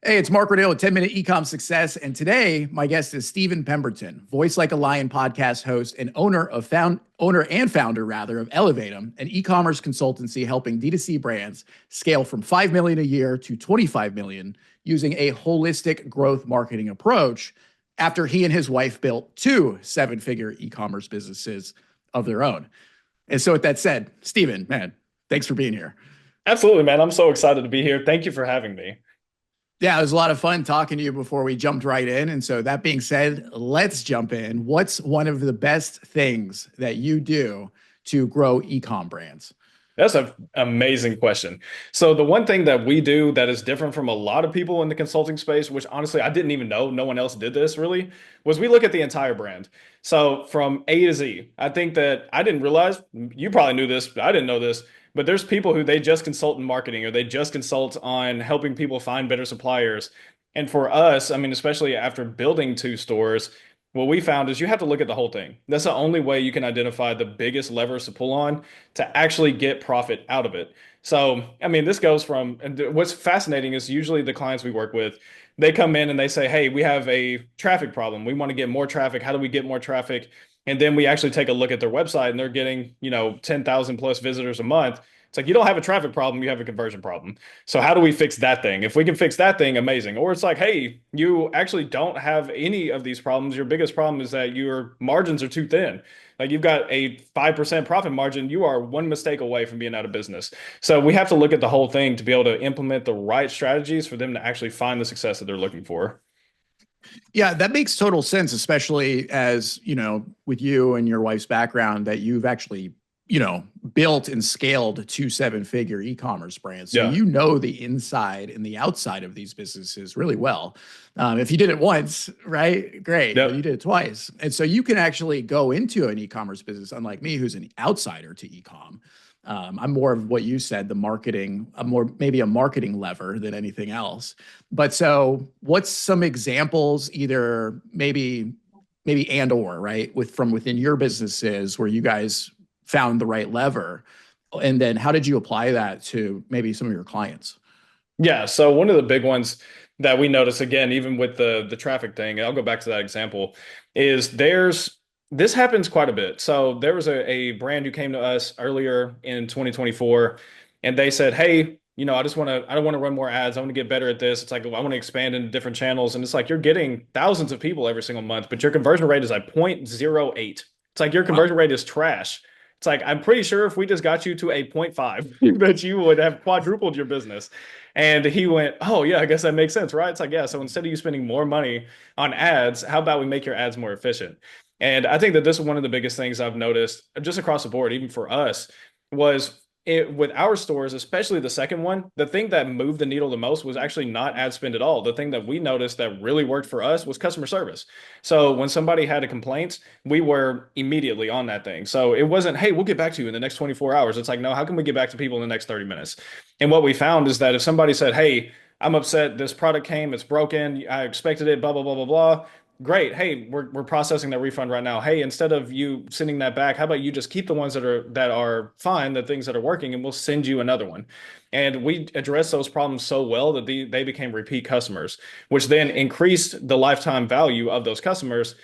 Hey, it's Mark Renell with 10-Minute Ecom Success. And today, my guest is Stephen Pemberton, Voice Like a Lion podcast host and owner and founder rather of Elevatum, an e-commerce consultancy helping D2C brands scale from 5 million a year to 25 million using a holistic growth marketing approach after he and his wife built two seven-figure e-commerce businesses of their own. And so with that said, Stephen, man, thanks for being here. Absolutely, man. I'm so excited to be here. Thank you for having me. Yeah, it was a lot of fun talking to you before we jumped right in. And so that being said, let's jump in. What's one of the best things that you do to grow ecom brands? That's an amazing question. So the one thing that we do that is different from a lot of people in the consulting space, which honestly I didn't even know, no one else did this really, was we look at the entire brand. So from A to Z. I think that I didn't realize, you probably knew this, but I didn't know this, but there's people who they just consult in marketing or they just consult on helping people find better suppliers. And for us, I mean, especially after building two stores, what we found is you have to look at the whole thing. That's the only way you can identify the biggest levers to pull on to actually get profit out of it. So, I mean, this goes from, and what's fascinating is usually the clients we work with, they come in and they say, hey, we have a traffic problem. We want to get more traffic. How do we get more traffic? And then we actually take a look at their website and they're getting, 10,000 plus visitors a month. It's like you don't have a traffic problem, you have a conversion problem. So how do we fix that thing? If we can fix that thing, amazing. Or it's like, hey, you actually don't have any of these problems. Your biggest problem is that your margins are too thin. Like you've got a 5% profit margin, you are one mistake away from being out of business. So we have to look at the whole thing to be able to implement the right strategies for them to actually find the success that they're looking for. Yeah, that makes total sense, especially as, with you and your wife's background that you've actually, built and scaled two seven-figure e-commerce brands. So Yeah. you know the inside and the outside of these businesses really well. If you did it once, right? Great, but you Yep. did it twice. And so you can actually go into an e-commerce business, unlike me, who's an outsider to e-com. I'm more of what you said, the marketing, maybe a marketing lever than anything else. But so what's some examples, either maybe and or right from within your businesses where you guys found the right lever? And then how did you apply that to maybe some of your clients? Yeah, so one of the big ones that we notice again, even with the traffic thing, and I'll go back to that example, is this happens quite a bit. So there was a brand who came to us earlier in 2024, and they said, "Hey, I don't want to run more ads. I want to get better at this. It's like I want to expand into different channels." And it's like you're getting thousands of people every single month, but your conversion rate is like 0.08. It's like your Wow. conversion rate is trash. It's like I'm pretty sure if we just got you to a point 0.5, that you would have quadrupled your business. And he went, "Oh, yeah, I guess that makes sense, right?" It's like, yeah, so instead of you spending more money on ads, how about we make your ads more efficient? And I think that this is one of the biggest things I've noticed just across the board, even for us, was with our stores, especially the second one, the thing that moved the needle the most was actually not ad spend at all. The thing that we noticed that really worked for us was customer service. So when somebody had a complaint, we were immediately on that thing. So it wasn't, hey, we'll get back to you in the next 24 hours. It's like, no, how can we get back to people in the next 30 minutes? And what we found is that if somebody said, hey, I'm upset, this product came, it's broken, I expected it, blah, blah, blah, blah, blah. Great. Hey, we're processing that refund right now. Hey, instead of you sending that back, how about you just keep the ones that are fine, the things that are working, and we'll send you another one. And we addressed those problems so well that they became repeat customers, which then increased the lifetime value of those customers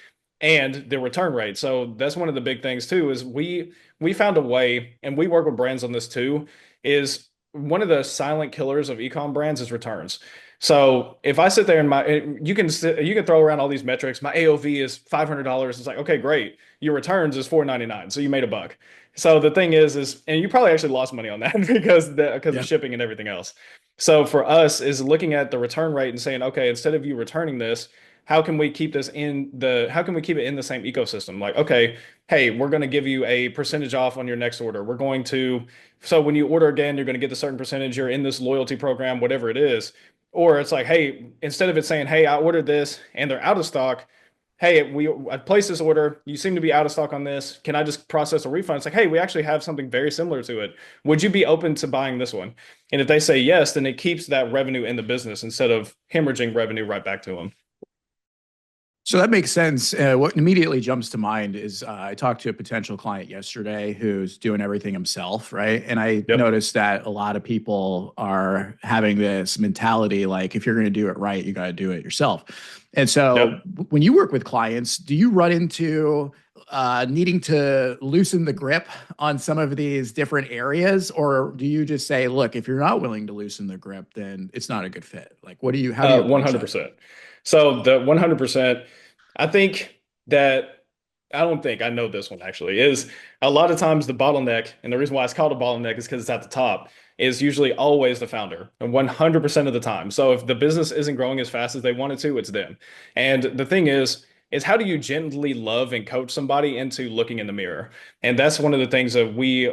and the return rate. So that's one of the big things too, is we found a way, and we work with brands on this too, is one of the silent killers of ecom brands is returns. So if I sit there and you can throw around all these metrics. My AOV is $500. It's like, okay, great. Your returns is $499. So you made a buck. So the thing is, and you probably actually lost money on that because of Yeah. shipping and everything else. So for us is looking at the return rate and saying, okay, instead of you returning this, how can we keep it in the same ecosystem? Like, okay, hey, we're going to give you a percentage off on your next order. So when you order again, you're going to get a certain percentage. You're in this loyalty program, whatever it is. Or it's like, hey, instead of it saying, hey, I ordered this and they're out of stock. Hey, I placed this order. You seem to be out of stock on this. Can I just process a refund? It's like, hey, we actually have something very similar to it. Would you be open to buying this one? And if they say yes, then it keeps that revenue in the business instead of hemorrhaging revenue right back to them. So that makes sense. What immediately jumps to mind is I talked to a potential client yesterday who's doing everything himself, right? And I Yep. noticed that a lot of people are having this mentality like, if you're going to do it right, you got to do it yourself. And so Yep. when you work with clients, do you run into needing to loosen the grip on some of these different areas? Or do you just say, look, if you're not willing to loosen the grip, then it's not a good fit? Like, how do you approach that? 100%. So the 100%, I think that I don't think I know this one actually is a lot of times the bottleneck, and the reason why it's called a bottleneck is because it's at the top, is usually always the founder, and 100% of the time. So if the business isn't growing as fast as they want it to, it's them. And the thing is how do you gently love and coach somebody into looking in the mirror? And that's one of the things that we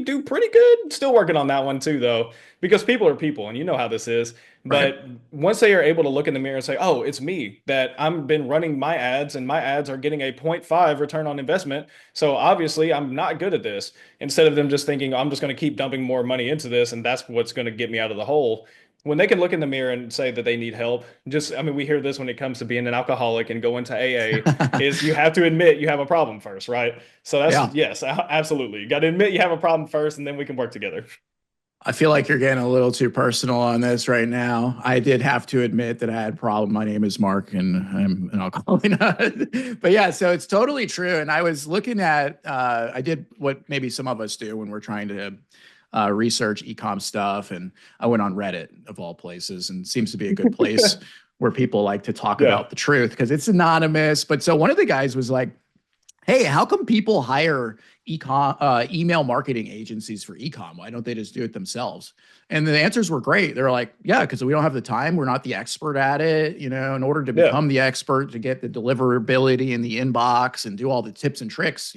do pretty good. Still working on that one too, though, because people are people, and you know how this is. Right. But once they are able to look in the mirror and say, "Oh, it's me that I've been running my ads, and my ads are getting a point 0.5 return on investment, so obviously I'm not good at this." Instead of them just thinking, "I'm just going to keep dumping more money into this, and that's what's going to get me out of the hole." When they can look in the mirror and say that they need help, I mean, we hear this when it comes to being an alcoholic and going to AA, is you have to admit you have a problem first, right? So that's, Yeah. yes, absolutely. You got to admit you have a problem first, and then we can work together. I feel like you're getting a little too personal on this right now. I did have to admit that I had a problem. My name is Mark, and I'm an alcoholic. But yeah, so it's totally true. And I was looking at, I did what maybe some of us do when we're trying to research ecom stuff, and I went on Reddit of all places, and it seems to be a good place where people like to talk Yeah. about the truth because it's anonymous. But so one of the guys was like, hey, how come people hire email marketing agencies for ecom? Why don't they just do it themselves? And the answers were great. They're like, yeah, because we don't have the time. We're not the expert at it. You know, in order to Yeah. become the expert, to get the deliverability in the inbox and do all the tips and tricks,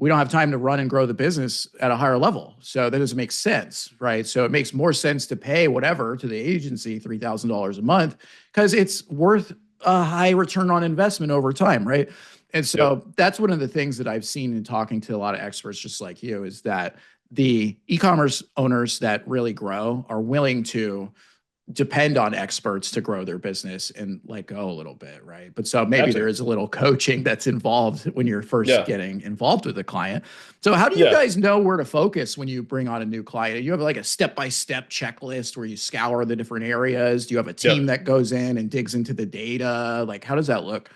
we don't have time to run and grow the business at a higher level. So that doesn't make sense, right? So it makes more sense to pay whatever to the agency, $3,000 a month, because it's worth a high return on investment over time, right? And Yep. so that's one of the things that I've seen in talking to a lot of experts just like you is that the e-commerce owners that really grow are willing to depend on experts to grow their business and let go a little bit, right? But so maybe Have there to. is a little coaching that's involved when you're first Yeah. getting involved with a client. So how do you Yeah. guys know where to focus when you bring on a new client? You have like a step-by-step checklist where you scour the different areas? Do you have a team Yep. that goes in and digs into the data? Like how does that look?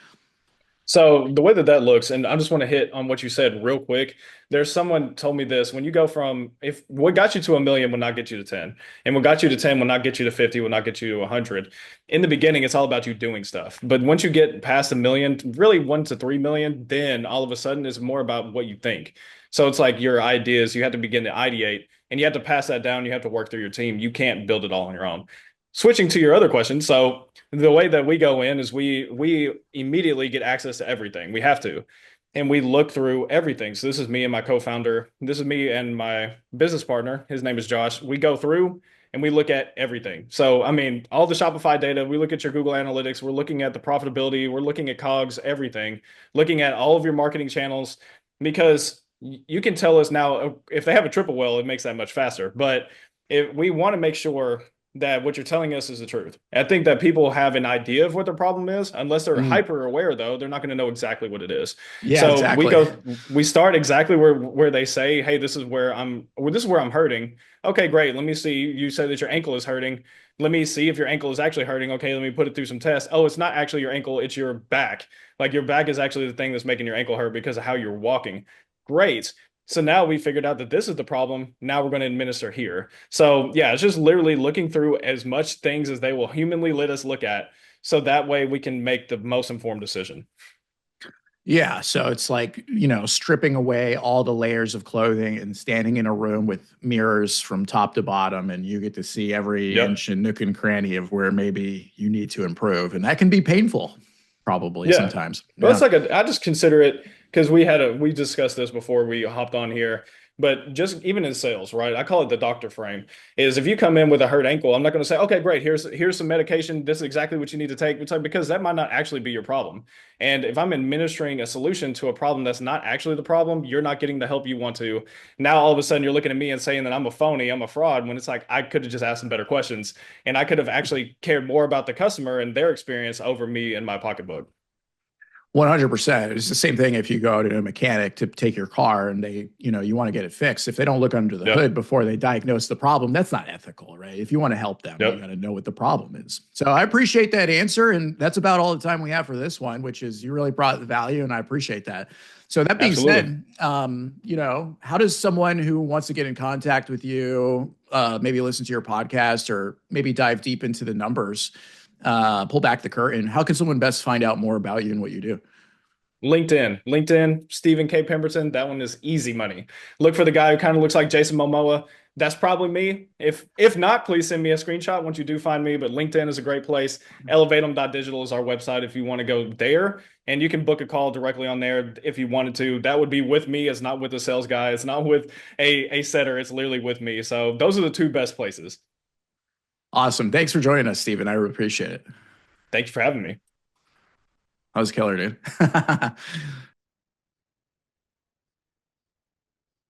So the way that that looks, and I just want to hit on what you said real quick. There's someone told me this: when you go from if what got you to 1 million will not get you to 10, and what got you to 10 will not get you to 50, will not get you to 100. In the beginning, it's all about you doing stuff. But once you get past 1 million, really 1 to 3 million, then all of a sudden it's more about what you think. So it's like your ideas, you have to begin to ideate and you have to pass that down. You have to work through your team. You can't build it all on your own. Switching to your other question, so the way that we go in is we immediately get access to everything. We have to. And we look through everything. So this is me and my co-founder. This is me and my business partner. His name is Josh. We go through and we look at everything. So, I mean, all the Shopify data, we look at your Google Analytics, we're looking at the profitability, we're looking at COGS, everything, looking at all of your marketing channels because you can tell us now if they have a triple well, it makes that much faster. But if we want to make sure that what you're telling us is the truth. I think that people have an idea of what their problem is. Unless they're Mm, hyper aware, though, they're not going to know exactly what it is. yeah, So exactly. we start exactly where they say, "Hey, this is where I'm hurting." Okay, great. Let me see. You say that your ankle is hurting. Let me see if your ankle is actually hurting. Okay, let me put it through some tests. Oh, it's not actually your ankle, it's your back. Like your back is actually the thing that's making your ankle hurt because of how you're walking. Great. So now we figured out that this is the problem. Now we're going to administer here. So yeah, it's just literally looking through as much things as they will humanly let us look at. So that way we can make the most informed decision. Yeah, so it's like, stripping away all the layers of clothing and standing in a room with mirrors from top to bottom, and you get to see every Yep. inch and nook and cranny of where maybe you need to improve. And that can be painful, probably Yeah. sometimes. Well, it's Yeah. like I just consider it because we discussed this before we hopped on here, but just even in sales, right? I call it the doctor frame. Is if you come in with a hurt ankle, I'm not going to say, okay, great, here's some medication. This is exactly what you need to take. It's like, because that might not actually be your problem. And if I'm administering a solution to a problem that's not actually the problem, you're not getting the help you want to. Now all of a sudden you're looking at me and saying that I'm a phony, I'm a fraud, when it's like I could have just asked some better questions, and I could have actually cared more about the customer and their experience over me and my pocketbook. 100%. It's the same thing if you go to a mechanic to take your car and you want to get it fixed. If they don't look under the Yep. hood before they diagnose the problem, that's not ethical, right? If you want to help them, you Yep. got to know what the problem is. So I appreciate that answer. And that's about all the time we have for this one, which is you really brought the value, and I appreciate that. So that being Absolutely. said, how does someone who wants to get in contact with you, maybe listen to your podcast or maybe dive deep into the numbers, pull back the curtain? How can someone best find out more about you and what you do? LinkedIn, Stephen K. Pemberton. That one is easy money. Look for the guy who kind of looks like Jason Momoa. That's probably me. If not, please send me a screenshot once you do find me. But LinkedIn is a great place. Elevatum.digital is our website if you want to go there. And you can book a call directly on there if you wanted to. That would be with me. It's not with a sales guy. It's not with a setter. It's literally with me. So those are the two best places. Awesome. Thanks for joining us, Stephen. I really appreciate it. Thank you for having me. That was killer, dude.